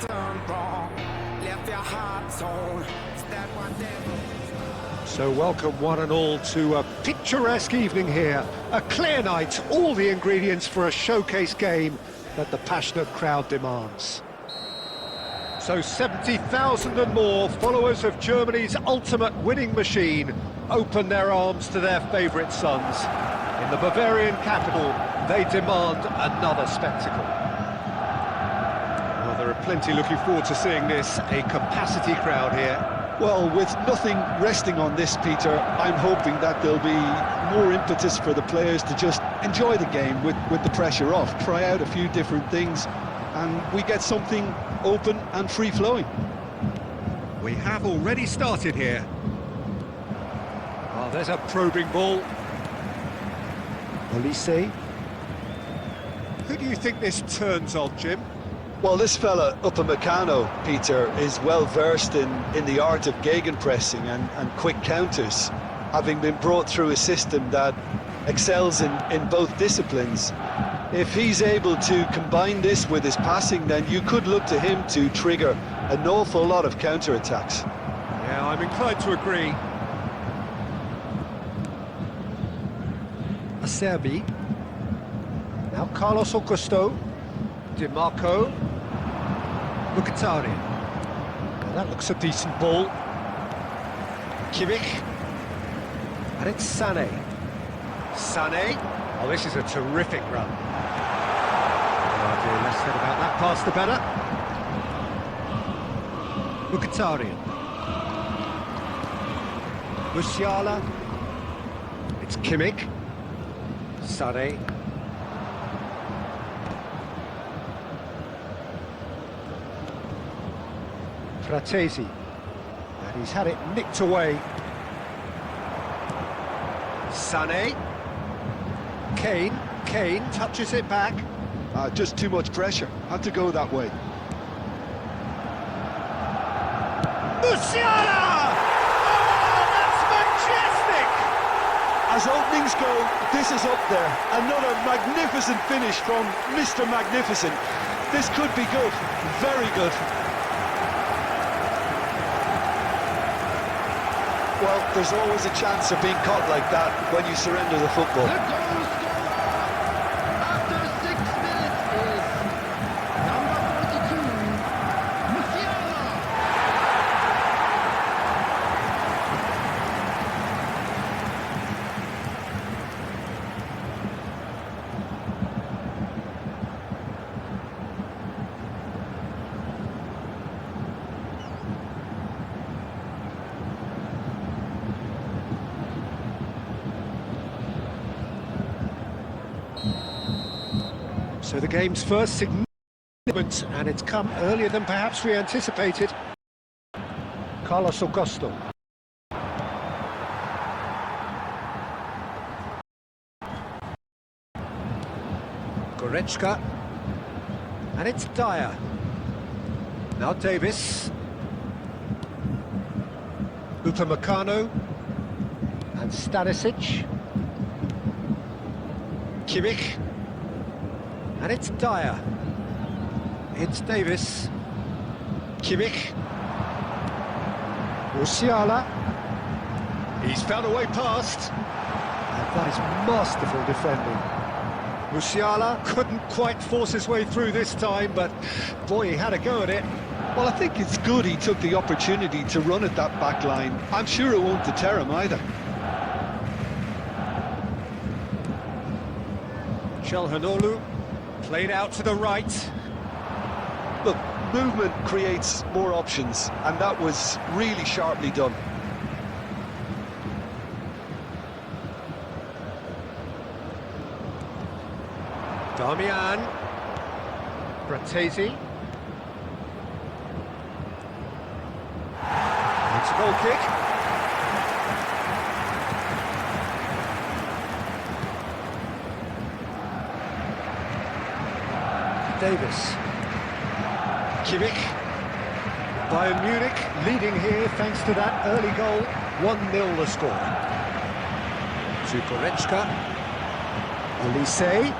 done wrong, left your heart torn. Is that what So welcome one and all to a picturesque evening here. A clear night, all the ingredients for a showcase game that the passionate crowd demands. So 70,000 and more followers of Germany's ultimate winning machine open their arms to their favourite sons. In the Bavarian capital, they demand another spectacle. Well, there are plenty looking forward to seeing this, a capacity crowd here. Well, with nothing resting on this, Peter, I'm hoping that there'll be more impetus for the players to just enjoy the game with the pressure off, try out a few different things, and we get something open and free-flowing. We have already started here. Oh, there's a probing ball. Olise. Who do you think this turns on, Jim? Well, this fella, Upamecano, Peter, is well versed in the art of gegenpressing and quick counters, having been brought through a system that excels in both disciplines. If he's able to combine this with his passing, then you could look to him to trigger an awful lot of counter-attacks. Yeah, I'm inclined to agree. Acerbi. Now Carlos Augusto. Di Marco. Mkhitaryan. Now that looks a decent ball. Kimmich. And it's Sané. Sané. Oh, this is a terrific run. Oh dear, less said about that pass the better. Mkhitaryan. Musiala. It's Kimmich. Sané. Fratesi, and he's had it nicked away. Sané. Kane touches it back. Just too much pressure, had to go that way. Musiala! Oh, that's majestic! As openings go, this is up there. Another magnificent finish from Mr. Magnificent. This could be good, very good. Well, there's always a chance of being caught like that when you surrender the football. The goal scorer after 6 minutes is number 42, Musiala. So the game's first significant, and it's come earlier than perhaps we anticipated. Carlos Augusto. Goretzka. And it's Dyer. Now Davis. Upamecano. And Stanisic. Kimmich. And it's Dyer. It's Davis. Kimmich. Musiala. He's found a way past. And that is masterful defending. Musiala couldn't quite force his way through this time, but boy, he had a go at it. Well, I think it's good he took the opportunity to run at that back line. I'm sure it won't deter him either. Çalhanoğlu. Played out to the right. Look, movement creates more options, and that was really sharply done. Damian. Fratesi. It's a goal kick. Davis. Kimmich. Bayern Munich leading here thanks to that early goal. 1-0 the score. To Goretzka. Olise.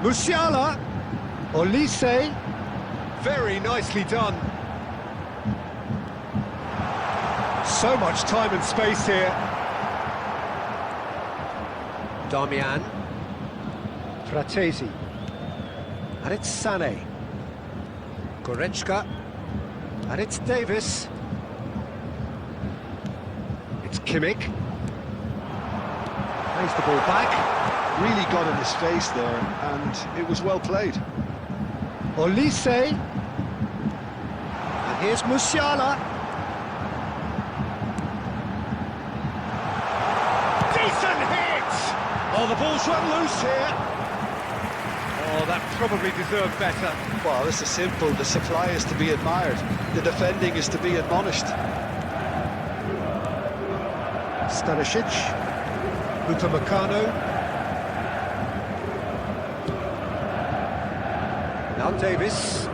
Musiala. Olise. Very nicely done. So much time and space here. Darmian. Fratesi. And it's Sané. Goretzka. And it's Davis. It's Kimmich. Plays the ball back. Really got in his face there, and it was well played. Olise. And here's Musiala. Decent hit! Oh, the ball's run loose here. Oh, that probably deserved better. Well, this is simple. The supply is to be admired. The defending is to be admonished. Stanisic. Upamecano. Now Davis.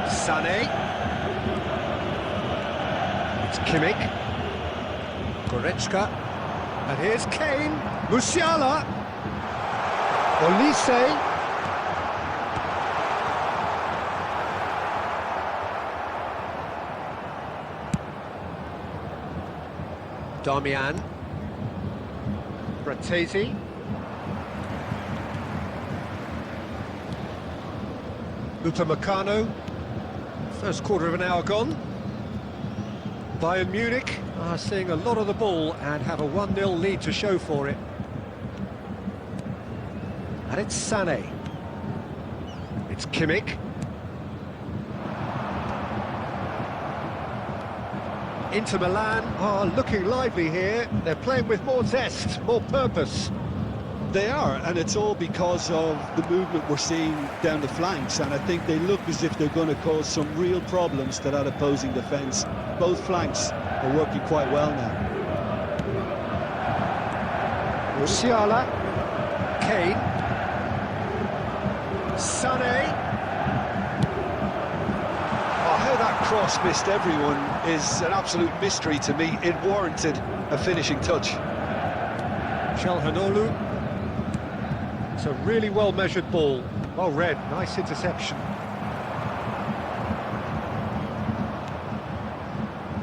Sané. It's Kimmich. Goretzka. And here's Kane. Musiala. Olise. Darmian. Fratesi. Upamecano. First quarter of an hour gone. Bayern Munich are seeing a lot of the ball and have a 1-0 lead to show for it. And it's Sané. It's Kimmich. Inter Milan are looking lively here. They're playing with more zest, more purpose. They are, and it's all because of the movement we're seeing down the flanks, and I think they look as if they're going to cause some real problems to that opposing defence. Both flanks are working quite well now. Musiala. Kane. Sané. Oh, how that cross missed everyone is an absolute mystery to me. It warranted a finishing touch. Çalhanoğlu. It's a really well-measured ball. Well read, nice interception.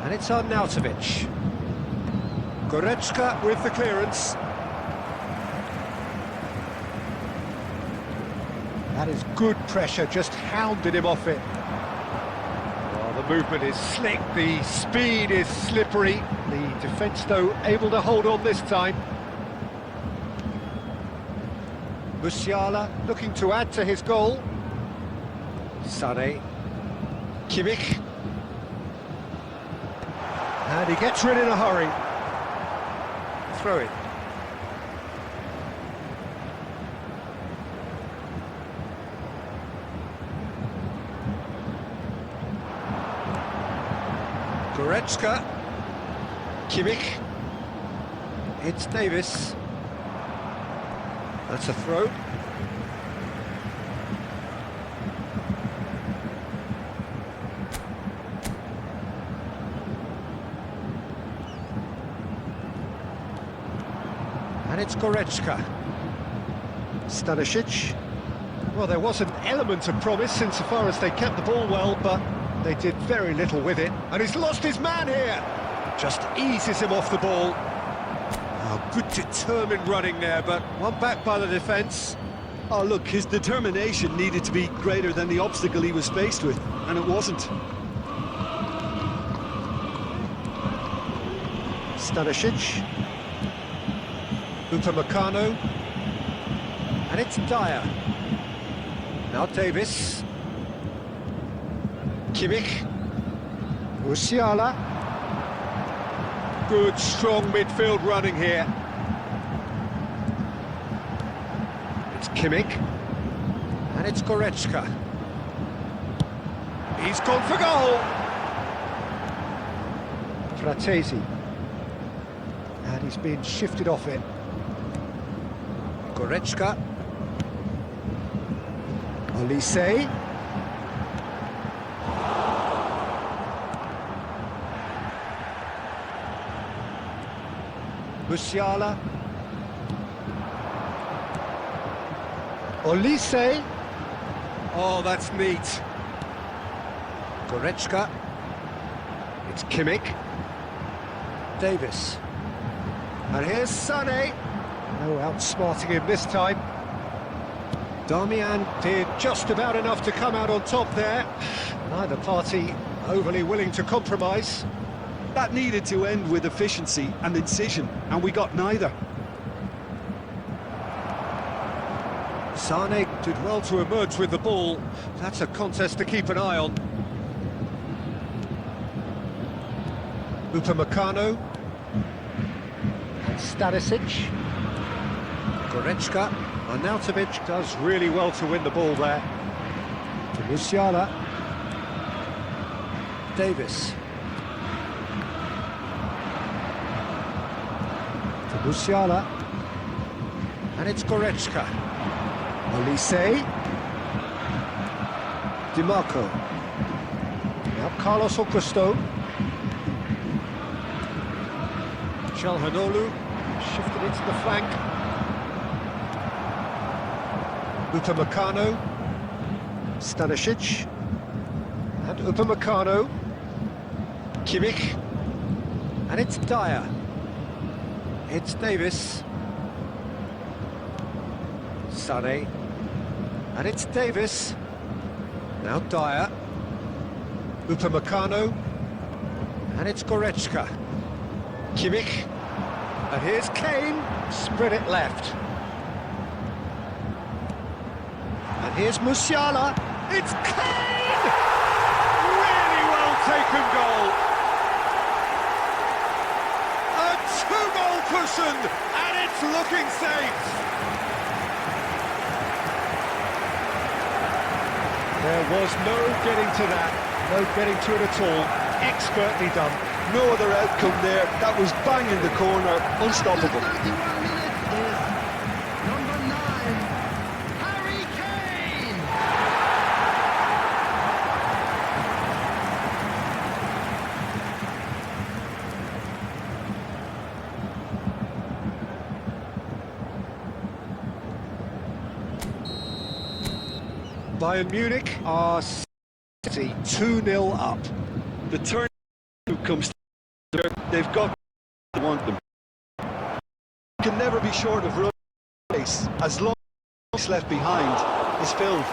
And it's Arnautovic. Goretzka with the clearance. That is good pressure, just hounded him off it. Well, the movement is slick, the speed is slippery. The defence, though, able to hold on this time. Musiala looking to add to his goal. Sané. Kimmich. And he gets rid in a hurry. Throw it. Goretzka. Kimmich. It's Davis. That's a throw. And it's Goretzka. Stanisic. Well, there was an element of promise insofar as they kept the ball well, but they did very little with it. And he's lost his man here. Just eases him off the ball. Oh, good determined running there, but one back by the defence. Oh, look, his determination needed to be greater than the obstacle he was faced with, and it wasn't. Stanisic. Upamecano. And it's Dyer. Now Davis. Kimmich. Musiala. Good, strong midfield running here. It's Kimmich. And it's Goretzka. He's gone for goal! Fratesi. And he's been shifted off it. Goretzka. Olise. Musiala. Olise. Oh, that's neat. Goretzka. It's Kimmich. Davis. And here's Sané. No outsmarting him this time. Darmian did just about enough to come out on top there. Neither party overly willing to compromise. That needed to end with efficiency and incision, and we got neither. Sané did well to emerge with the ball. That's a contest to keep an eye on. Upamecano. And Stanisic. Goretzka. Arnautovic does really well to win the ball there. To Musiala. Davis. To Musiala. And it's Goretzka. Olise. Di Marco. Now Carlos Augusto. Calhanoglu shifted into the flank. Upamecano. Stanisic. And Upamecano. Kimmich. And it's Dyer. It's Davis. Sané. And it's Davis. Now Dyer. Upamecano. And it's Goretzka. Kimmich. And here's Kane. Spread it left. And here's Musiala. It's Kane! Really well taken goal. A two-goal cushion, and it's looking safe. There was no getting to that, no getting to it at all. Expertly done. No other outcome there. That was bang in the corner, unstoppable. Number 9, Harry Kane. Bayern Munich are 2-0 up. The turn comes to they've got to want them. Can never be short of run pace as long as what's left behind is filled.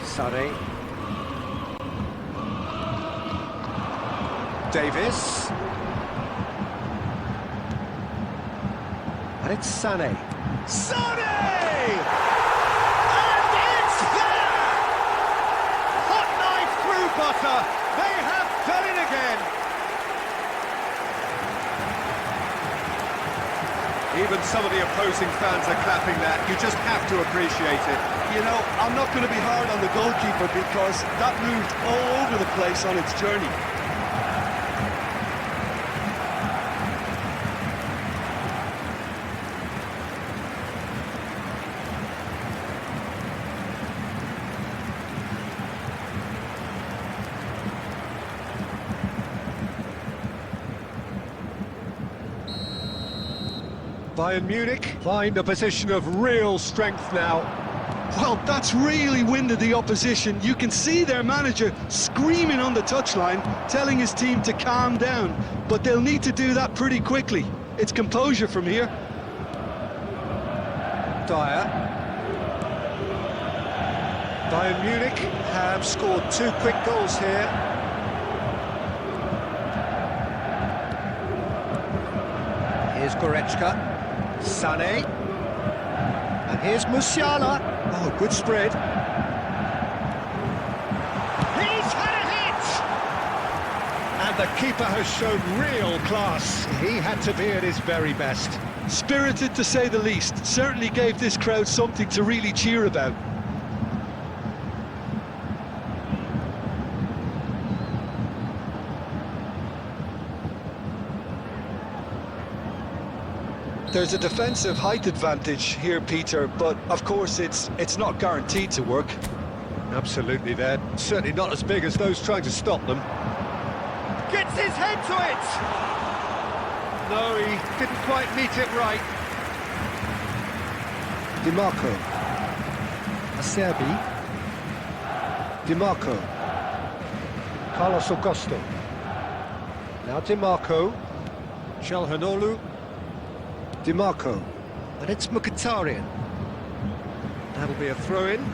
Sané. Davis. And it's Sané. Sané! And it's there! Hot knife through butter. They have done it again. Even some of the opposing fans are clapping that. You just have to appreciate it. You know, I'm not going to be hard on the goalkeeper because that moved all over the place on its journey. Bayern Munich find a position of real strength now. Well, that's really winded the opposition. You can see their manager screaming on the touchline, telling his team to calm down. But they'll need to do that pretty quickly. It's composure from here. Dyer. Bayern Munich have scored 2 quick goals here. Here's Goretzka. Sané. And here's Musiala. Oh, good spread. He's had a hit! And the keeper has shown real class. He had to be at his very best. Spirited to say the least. Certainly gave this crowd something to really cheer about. There's a defensive height advantage here, Peter, but of course it's not guaranteed to work. Absolutely, they're certainly not as big as those trying to stop them. Gets his head to it! No, he didn't quite meet it right. DiMarco. Acerbi. DiMarco. Carlos Augusto. Now DiMarco. Calhanoglu. DiMarco. And it's Mkhitaryan. That'll be a throw-in.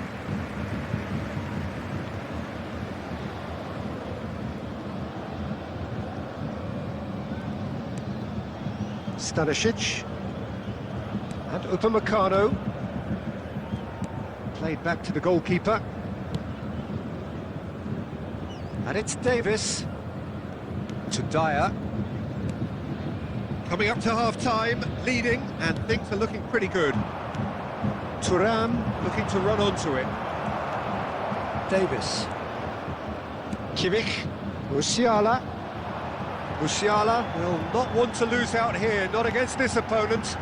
Stanisic. And Upamecano. Played back to the goalkeeper. And it's Davis. To Dyer. Coming up to half-time, leading, and things are looking pretty good. Thuram looking to run onto it. Davis. Kimmich. Musiala. Musiala will not want to lose out here, not against this opponent.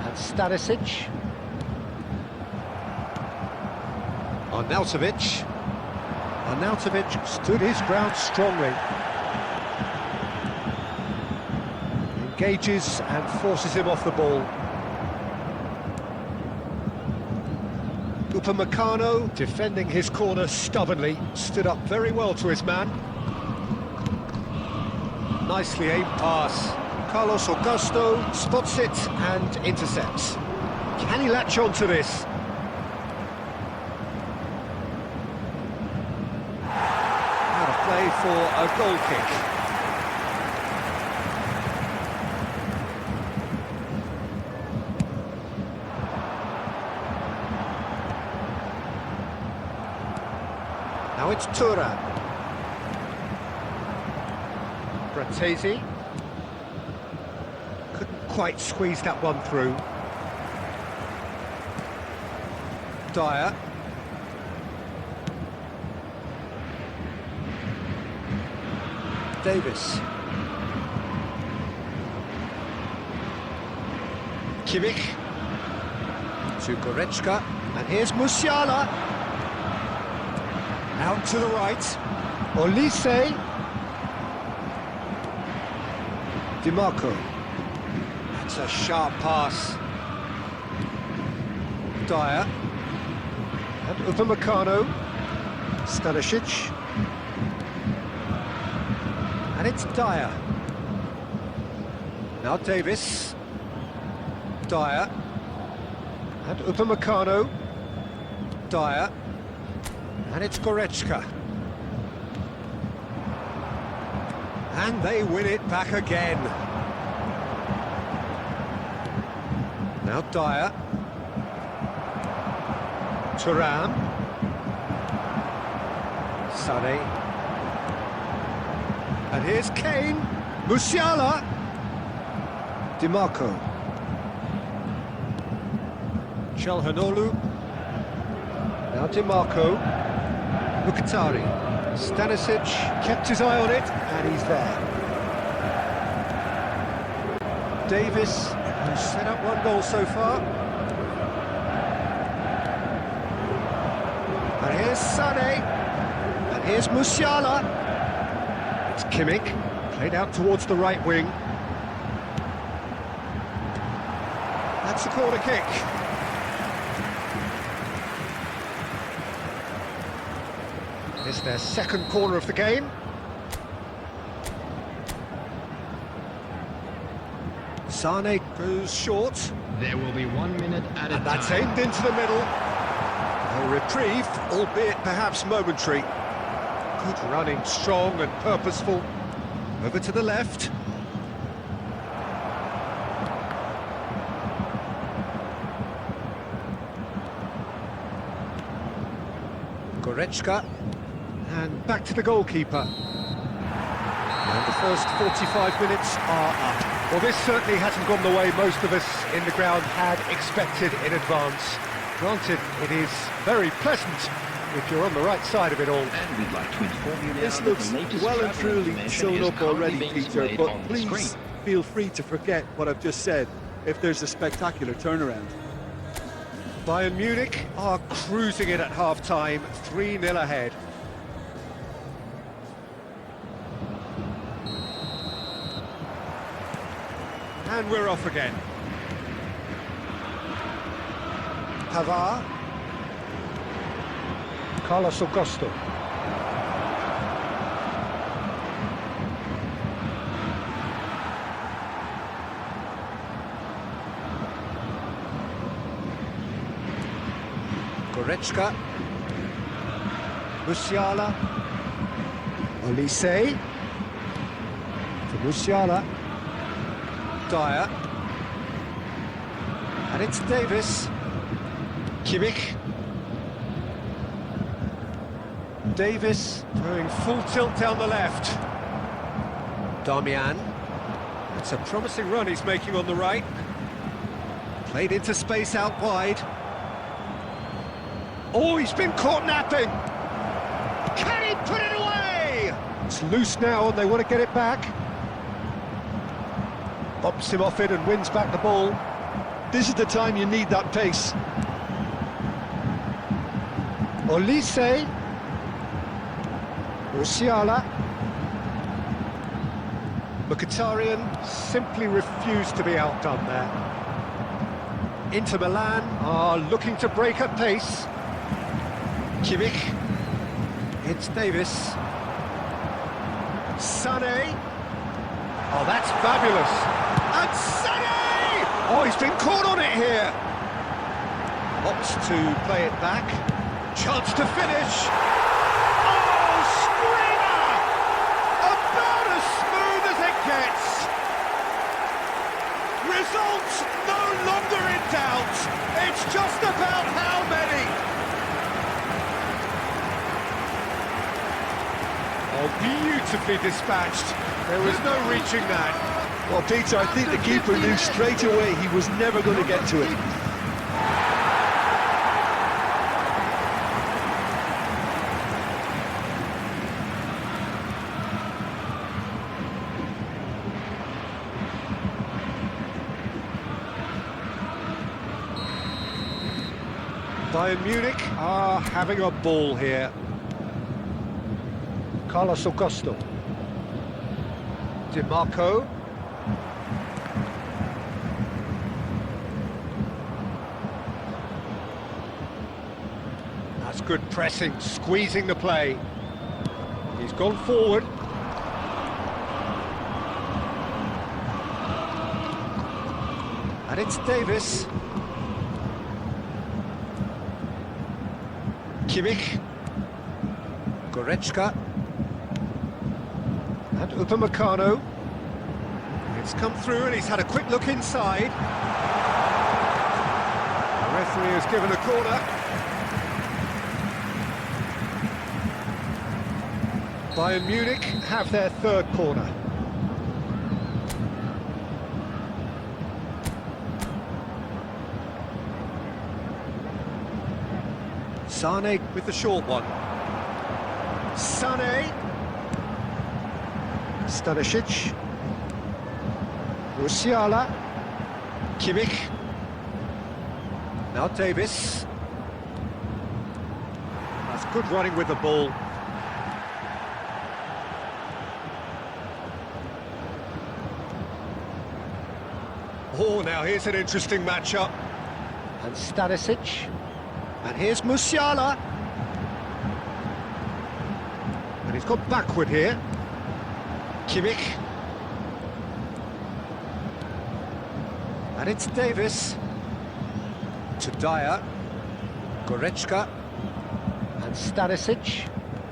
And Stanisic. Arnautovic. Arnautovic stood his ground strongly. Engages and forces him off the ball. Upamecano, defending his corner stubbornly, stood up very well to his man. Nicely aimed pass. Carlos Augusto spots it and intercepts. Can he latch on to this? Out of play for a goal kick. Now it's Thuram. Bratesi. Couldn't quite squeeze that one through. Dyer. Davis. Kimmich. To Goretzka. And here's Musiala. Out to the right. Olise. DiMarco. That's a sharp pass. Dyer. And Upamecano. Stanisic. And it's Dyer. Now Davis. Dyer. And Upamecano. Dyer. And it's Goretzka. And they win it back again. Now Dyer. Thuram. Sané. And here's Kane. Musiala. DiMarco. Calhanoglu. Now DiMarco. Mkhitaryan. Stanisic kept his eye on it, and he's there. Davis, who's set up one goal so far. And here's Sané. And here's Musiala. It's Kimmich, played out towards the right wing. That's the corner kick. It's their second corner of the game. Sané goes short. There will be 1 minute at a time. And that's aimed into the middle. A reprieve, albeit perhaps momentary. Good running, strong and purposeful. Over to the left. Goretzka. And back to the goalkeeper. And the first 45 minutes are up. Well, this certainly hasn't gone the way most of us in the ground had expected in advance. Granted, it is very pleasant if you're on the right side of it all. And we'd like to inform you now This that looks the latest well and travel truly information shown is up already, currently being Peter, displayed but on the please screen. feel free to forget what I've just said if there's a spectacular turnaround. Bayern Munich are cruising it at half-time, 3-0 ahead. And we're off again. Pavard. Carlos Augusto. Goretzka. Musiala. Olise. For Musiala. Dyer. And it's Davis. Kimmich. Davis going full tilt down the left. Darmian. It's a promising run he's making on the right. Played into space out wide. Oh, he's been caught napping. Can he put it away? It's loose now and they want to get it back. Bops him off it and wins back the ball. This is the time you need that pace. Olise. Musiala. Mkhitaryan simply refused to be outdone there. Inter Milan are looking to break at pace. Kimmich. It's Davis. Sané. Oh, that's fabulous. And Sané! Oh, he's been caught on it here. Opts to play it back. Chance to finish. Oh, screamer! About as smooth as it gets. Results no longer in doubt. It's just about how many. Oh, beautifully dispatched. There was no reaching that. Well, Peter, I think the keeper knew straight away he was never going to get to it. Bayern Munich are having a ball here. Carlos Augusto. Di Marco. That's good pressing, squeezing the play. He's gone forward. And it's Davis. Kimmich. Goretzka. And Upamecano. It's come through and he's had a quick look inside. The referee has given a corner. Bayern Munich have their third corner. Sané with the short one. Sané. Stanisic. Musiala. Kimmich. Now Davis. That's good running with the ball. Oh, now here's an interesting matchup. And Stanisic. And here's Musiala. And he's got backward here. Kimmich. And it's Davis. To Dyer. Goretzka. And Stanisic.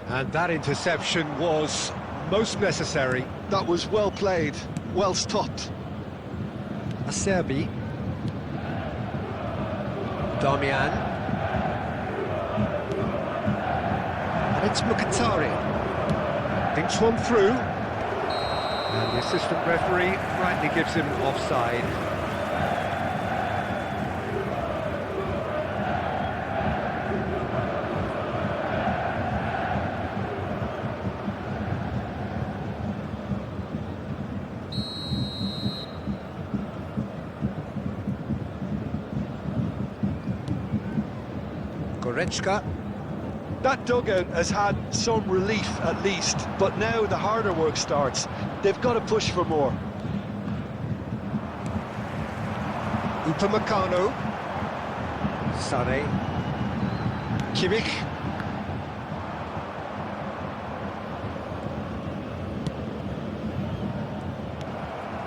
And that interception was most necessary. That was well played, well stopped. Acerbi. Darmian. And it's Mkhitaryan. Thinks one through. And the assistant referee rightly gives him offside. Goretzka. That dugout has had some relief at least, but now the harder work starts. They've got to push for more. Upamecano. Sané. Kimmich.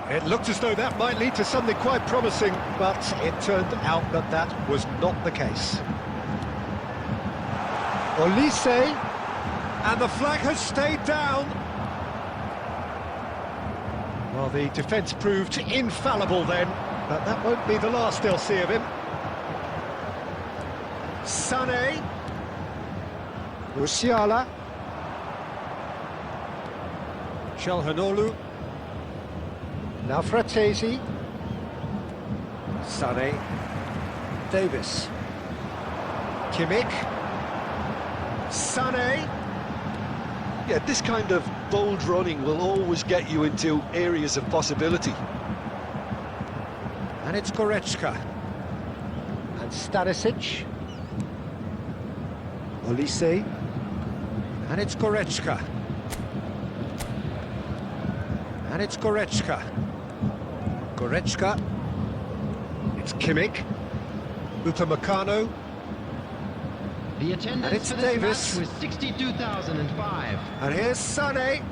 It looked as though that might lead to something quite promising, but it turned out that that was not the case. Olise, and the flag has stayed down. Well, the defence proved infallible then, but that won't be the last they'll see of him. Sané. Musiala. Calhanoglu. Now Fratesi. Sané. Davis. Kimmich. Sané. Yeah, this kind of bold running will always get you into areas of possibility. And it's Goretzka. And Stanisic. Olise. And it's Goretzka. And it's Goretzka. Goretzka. It's Kimmich. Upamecano. The And attendance it's for this Davis. match was 62,005. And here's Sané.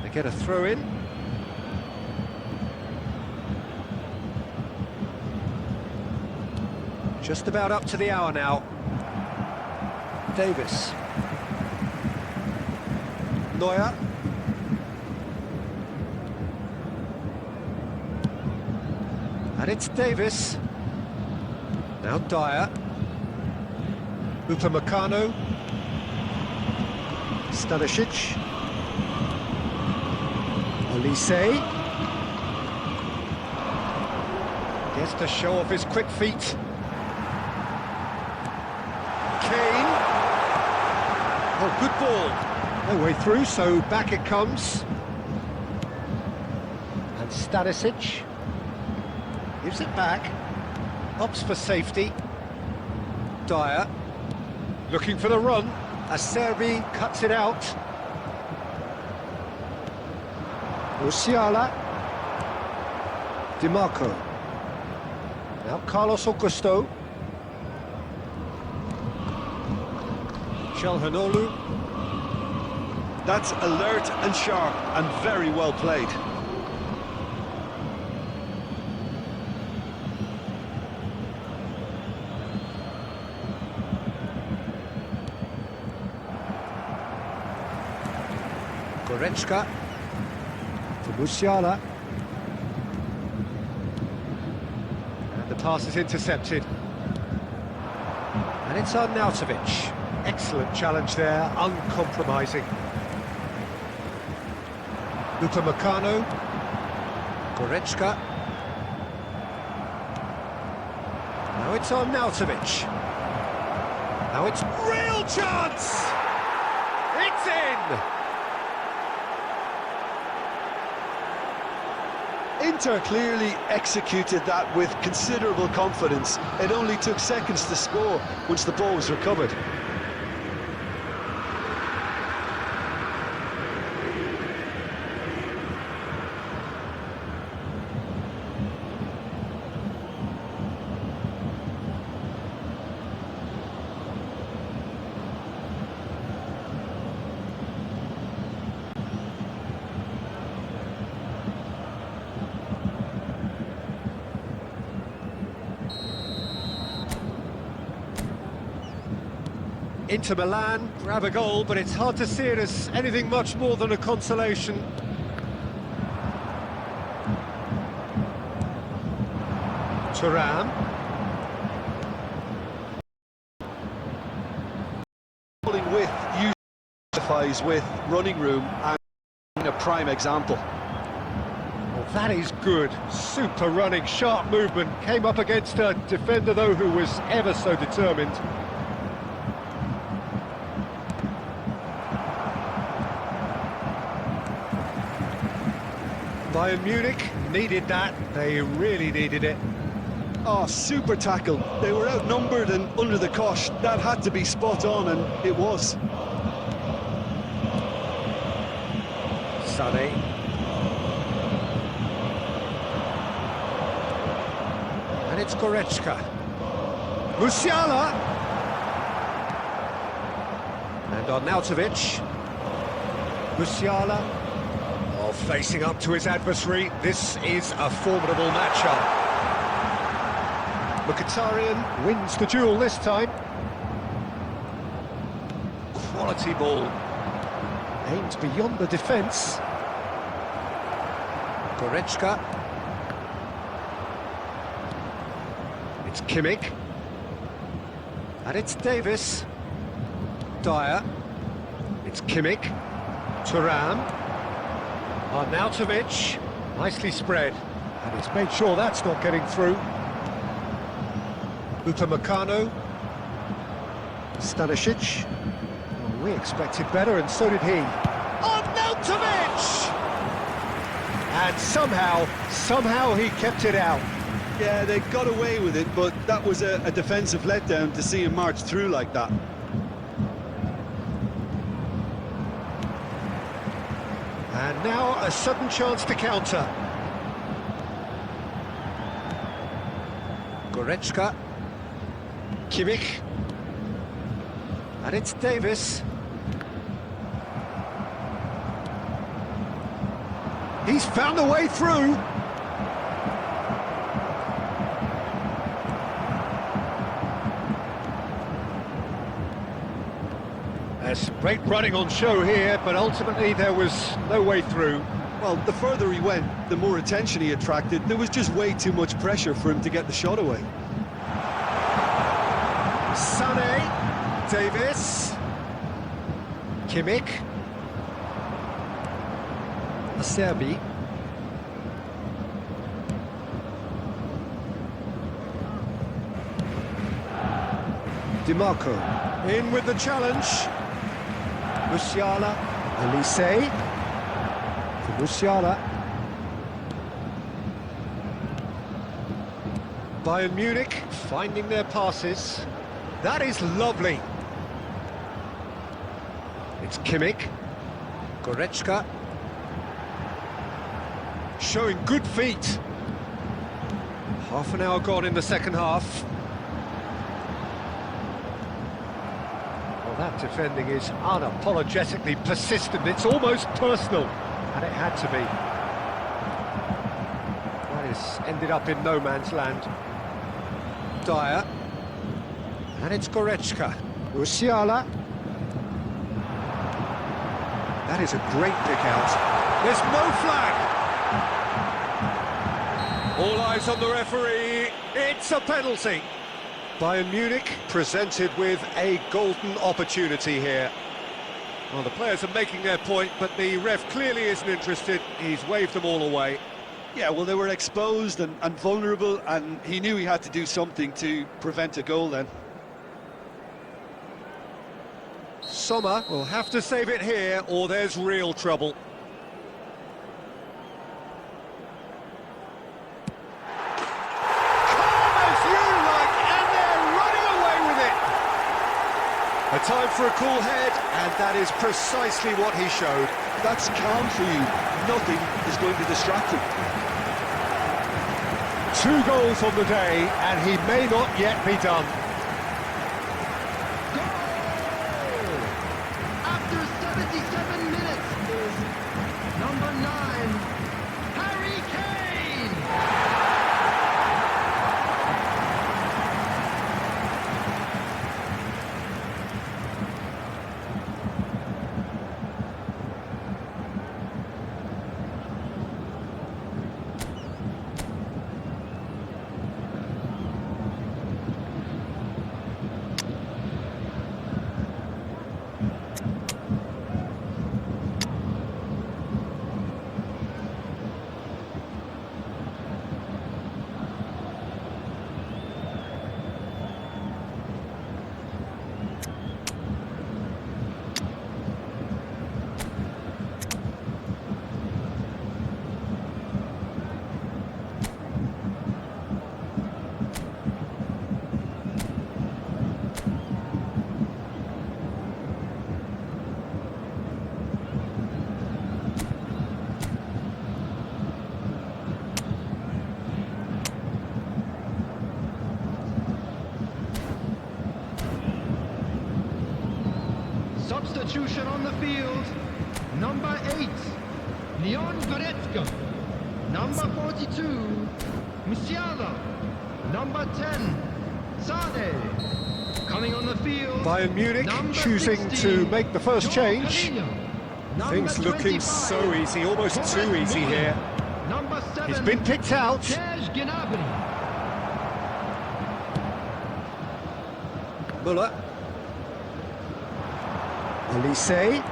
They get a throw in. Just about up to the hour now. Davis. Neuer. And it's Davis. Now Dyer. Upamecano. Stanisic. Olise. Gets to show off his quick feet. Kane. Oh, good ball. No way through, so back it comes. And Stanisic gives it back. Opts for safety. Dyer. Looking for the run. Acerbi cuts it out. Musiala. DiMarco. Now Carlos Augusto. Calhanoglu. That's alert and sharp and very well played. Goretzka to Musiala. And the pass is intercepted. And it's Arnautovic. Excellent challenge there, uncompromising. Upamecano. Goretzka. Now it's Arnautovic. Now it's real chance! It's in! Inter clearly executed that with considerable confidence. It only took seconds to score once the ball was recovered. Inter Milan grab a goal, but it's hard to see it as anything much more than a consolation. Thuram. Bowling with justifies with running room and a prime example. Well, that is good. Super running, sharp movement. Came up against a defender, though, who was ever so determined. Bayern Munich needed that. They really needed it. Oh, super tackle. They were outnumbered and under the cosh. That had to be spot on, and it was. Sané. And it's Goretzka. Musiala. And Arnautovic. Musiala. Oh, facing up to his adversary. This is a formidable matchup. Mkhitaryan wins the duel this time. Quality ball. Aimed beyond the defence. Goretzka. It's Kimmich. And it's Davis. Dyer. It's Kimmich. Thuram. Arnautovic. Nicely spread. And it's made sure that's not getting through. Upamecano. Stanisic. Well, we expected better, and so did he. Arnautovic! And somehow he kept it out. Yeah, they got away with it, but that was a defensive letdown to see him march through like that. And now a sudden chance to counter. Goretzka. Kimmich. And it's Davis. He's found a way through. There's great running on show here, but ultimately there was no way through. Well, the further he went, the more attention he attracted. There was just way too much pressure for him to get the shot away. Sané, Davis, Kimmich, Acerbi, DiMarco, in with the challenge. Musiala, Elise, for Musiala. Bayern Munich finding their passes. That is lovely. It's Kimmich. Goretzka. Showing good feet. Half an hour gone in the second half. Well, that defending is unapologetically persistent. It's almost personal. And it had to be. That has ended up in no man's land. Dyer. And it's Goretzka. Musiala. That is a great pick out. There's no flag. All eyes on the referee. It's a penalty. Bayern Munich presented with a golden opportunity here. Well, the players are making their point, but the ref clearly isn't interested. He's waved them all away. Yeah, well, they were exposed and vulnerable, and he knew he had to do something to prevent a goal then. Sommer will have to save it here, or there's real trouble. Calm as you like, and they're running away with it. A time for a cool head, and that is precisely what he showed. That's calm for you. Nothing is going to distract him. 2 goals on the day, and he may not yet be done. After 77 minutes is number 9, Harry Kane! substitution on the field. Number 8, Leon Goretzka. Number 42, Musiala. Number 10, Sane. Coming on the field, Bayern Munich number choosing 16, to make the first change. Number Things looking 25, so easy, almost too Thomas easy Muller. here. Number 7, He's been picked out. Serge Gnabry. Muller. Olise.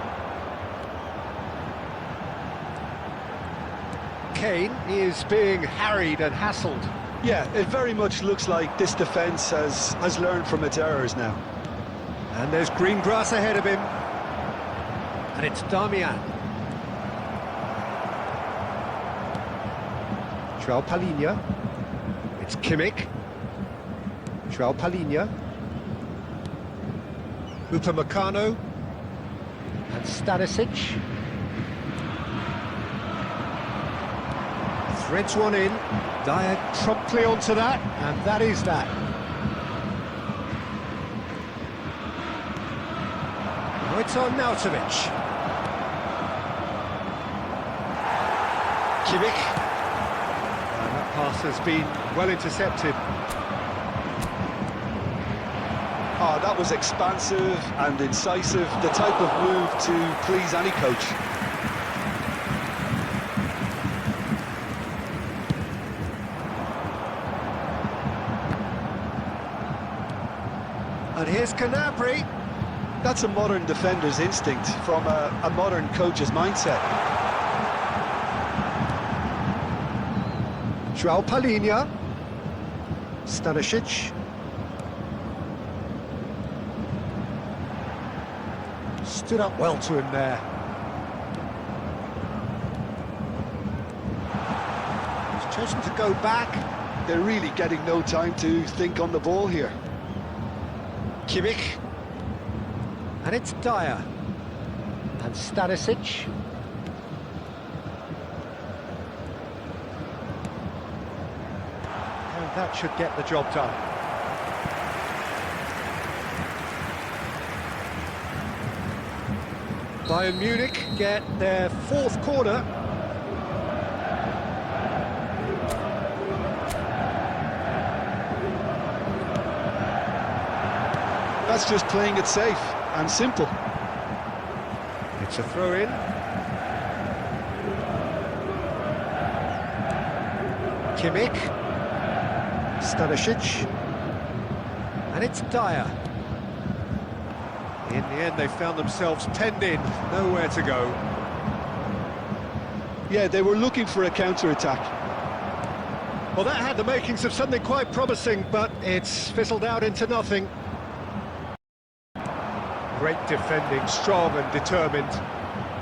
Kane is being harried and hassled. Yeah, it very much looks like this defence has learned from its errors now. And there's green grass ahead of him. And it's Damian. Joao Palhinha. It's Kimmich. Joao Palhinha. Upamecano. And Stanisic. Threads one in. Dyer promptly onto that, and that is that. Now it's on Nautovic. Kimmich. And that pass has been well intercepted. Oh, that was expansive and incisive, the type of move to please any coach. And here's Gnabry. That's a modern defender's instinct from a modern coach's mindset. Joao Palhinha. Stanisic. Stood up well to him there. He's chosen to go back. They're really getting no time to think on the ball here. Kimmich. And it's Dyer. And Stanisic. And that should get the job done. Bayern Munich get their fourth corner. That's just playing it safe and simple. It's a throw-in. Kimmich. Stanisic. And it's Dyer. In the end, they found themselves penned in, nowhere to go. Yeah, they were looking for a counter-attack. Well, that had the makings of something quite promising, but it's fizzled out into nothing. Great defending, strong and determined.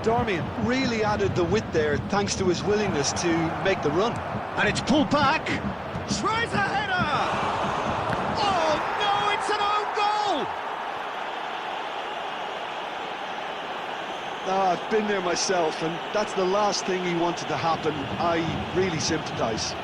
Darmian really added the width there thanks to his willingness to make the run. And it's pulled back. Tries a header! Oh, no, it's an own goal! I've been there myself, and that's the last thing he wanted to happen. I really sympathise.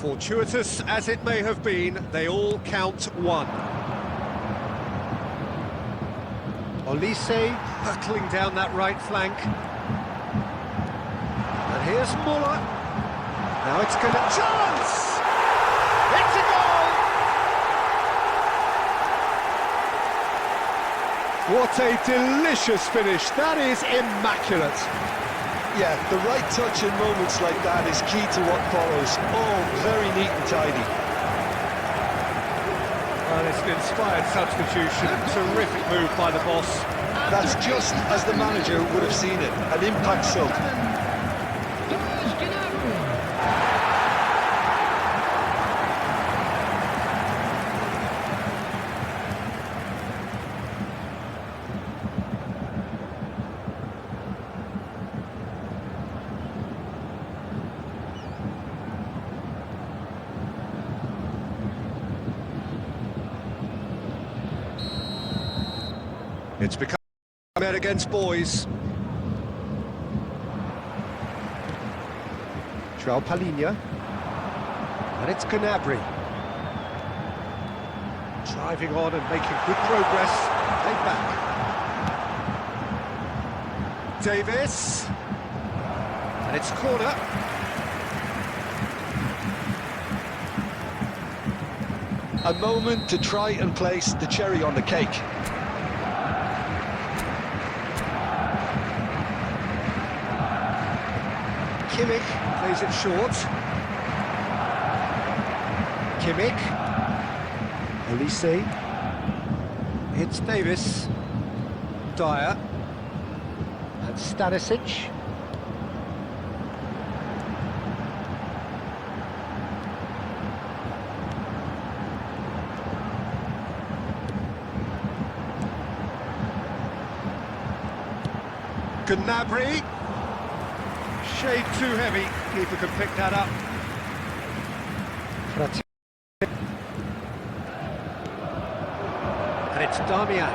Fortuitous as it may have been, they all count one. Olise hurtling down that right flank. And here's Muller. Now it's going to... Chance! It's a goal! What a delicious finish. That is immaculate. Yeah, the right touch in moments like that is key to what follows. Oh, very neat and tidy. Well, it's an inspired substitution. Terrific move by the boss. That's just as the manager would have seen it. An impact sub. It's become men against boys. João Palhinha. And it's Gnabry. Driving on and making good progress. Played back. Davis. And it's corner. A moment to try and place the cherry on the cake. Kimmich plays it short. Kimmich. Olise. It's Davis. Dyer. And Stanisic. Gnabry. Shade too heavy. Keeper can pick that up. And it's Damian.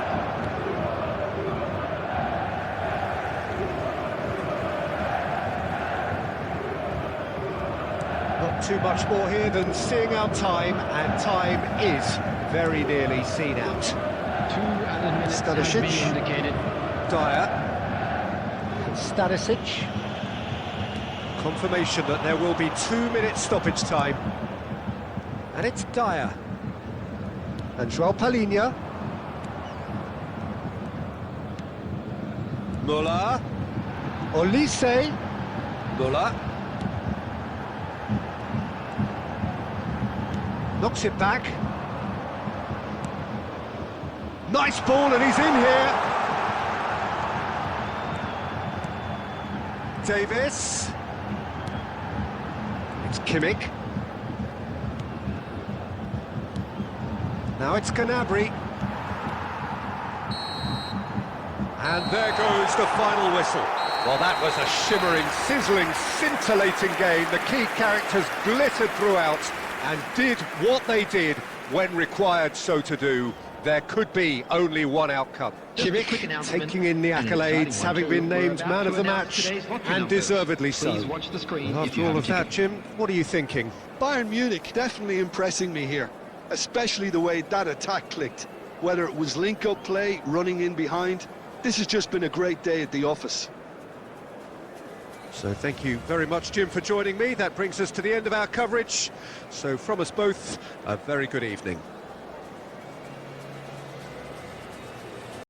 Not too much more here than seeing our time, and time is very nearly seen out. 2 added minutes have been Stanisic. indicated. Dyer. And Stanisic. Confirmation that there will be 2 minutes stoppage time. And it's Dyer. And João Palhinha. Muller. Olise. Muller. Knocks it back. Nice ball, and he's in here. Davis. It's Kimmich. Now it's Gnabry. And there goes the final whistle. Well, that was a shimmering, sizzling, scintillating game. The key characters glittered throughout and did what they did when required so to do. There could be only one outcome. Kimmich taking in the accolades, having been named man of the match, and deservedly so. Please watch the screen. And after all of that, Jim, what are you thinking? Bayern Munich definitely impressing me here, especially the way that attack clicked. Whether it was link-up play, running in behind, this has just been a great day at the office. So thank you very much, Jim, for joining me. That brings us to the end of our coverage. So from us both, a very good evening.